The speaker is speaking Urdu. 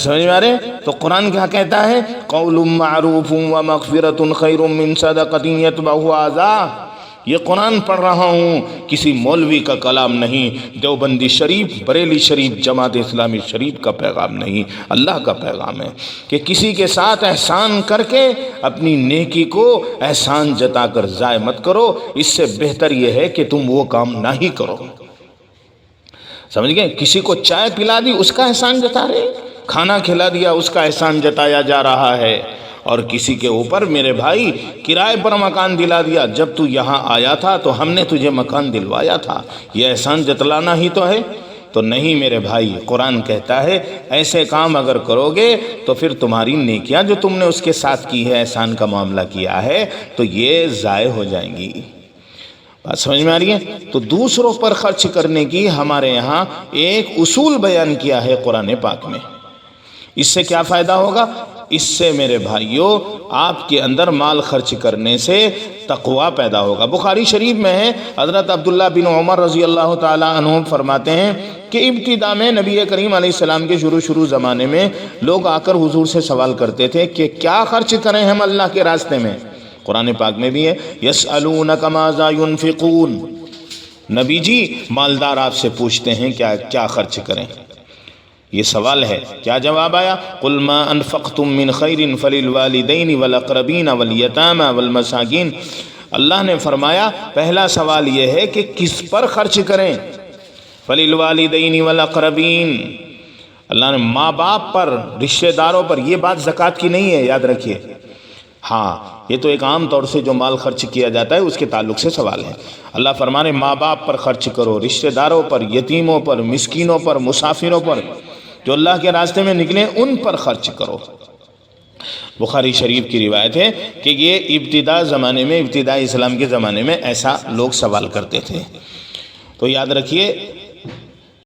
سمجھ میں آ رہے؟ تو قرآن کیا کہتا ہے؟ قول معروف ومغفرۃ خیر من صدقۃ یتبعها اذى۔ یہ قرآن پڑھ رہا ہوں، کسی مولوی کا کلام نہیں، دیوبندی شریف، بریلی شریف، جماعت اسلامی شریف کا پیغام نہیں، اللہ کا پیغام ہے کہ کسی کے ساتھ احسان کر کے اپنی نیکی کو احسان جتا کر ضائع مت کرو، اس سے بہتر یہ ہے کہ تم وہ کام نہ ہی کرو۔ سمجھ گئے؟ کسی کو چائے پلا دی اس کا احسان جتا رہے، کھانا کھلا دیا اس کا احسان جتایا جا رہا ہے، اور کسی کے اوپر میرے بھائی کرائے پر مکان دلا دیا، جب تو یہاں آیا تھا تو ہم نے تجھے مکان دلوایا تھا، یہ احسان جتلانا ہی تو ہے؟ تو نہیں میرے بھائی، قرآن کہتا ہے ایسے کام اگر کرو گے تو پھر تمہاری نیکیاں جو تم نے اس کے ساتھ کی ہے، احسان کا معاملہ کیا ہے، تو یہ ضائع ہو جائیں گی۔ بات سمجھ میں آ رہی ہے؟ تو دوسروں پر خرچ کرنے کی ہمارے یہاں ایک اصول بیان کیا ہے قرآن پاک میں۔ اس سے کیا فائدہ ہوگا؟ اس سے میرے بھائیوں آپ کے اندر مال خرچ کرنے سے تقوی پیدا ہوگا۔ بخاری شریف میں ہے، حضرت عبداللہ بن عمر رضی اللہ تعالی عنہ فرماتے ہیں کہ ابتدا میں نبی کریم علیہ السلام کے شروع زمانے میں لوگ آ کر حضور سے سوال کرتے تھے کہ کیا خرچ کریں ہم اللہ کے راستے میں۔ قرآن پاک میں بھی ہے یسألونک ماذا ينفقون، نبی جی مالدار آپ سے پوچھتے ہیں کیا خرچ کریں، یہ سوال ہے۔ کیا جواب آیا؟ قل ما انفقتم من خیر فللوالدین والاقربین والیتامى والمساکین۔ اللہ نے فرمایا پہلا سوال یہ ہے کہ کس پر خرچ کریں، فللوالدین والاقربین، اللہ نے ماں باپ پر، رشتہ داروں پر، یہ بات زکوٰۃ کی نہیں ہے، یاد رکھیے۔ ہاں یہ تو ایک عام طور سے جو مال خرچ کیا جاتا ہے اس کے تعلق سے سوال ہے۔ اللہ فرمانے ماں باپ پر خرچ کرو، رشتہ داروں پر، یتیموں پر، مسکینوں پر، مسافروں پر، جو اللہ کے راستے میں نکلیں ان پر خرچ کرو۔ بخاری شریف کی روایت ہے کہ یہ ابتدائی اسلام کے زمانے میں ایسا لوگ سوال کرتے تھے۔ تو یاد رکھیے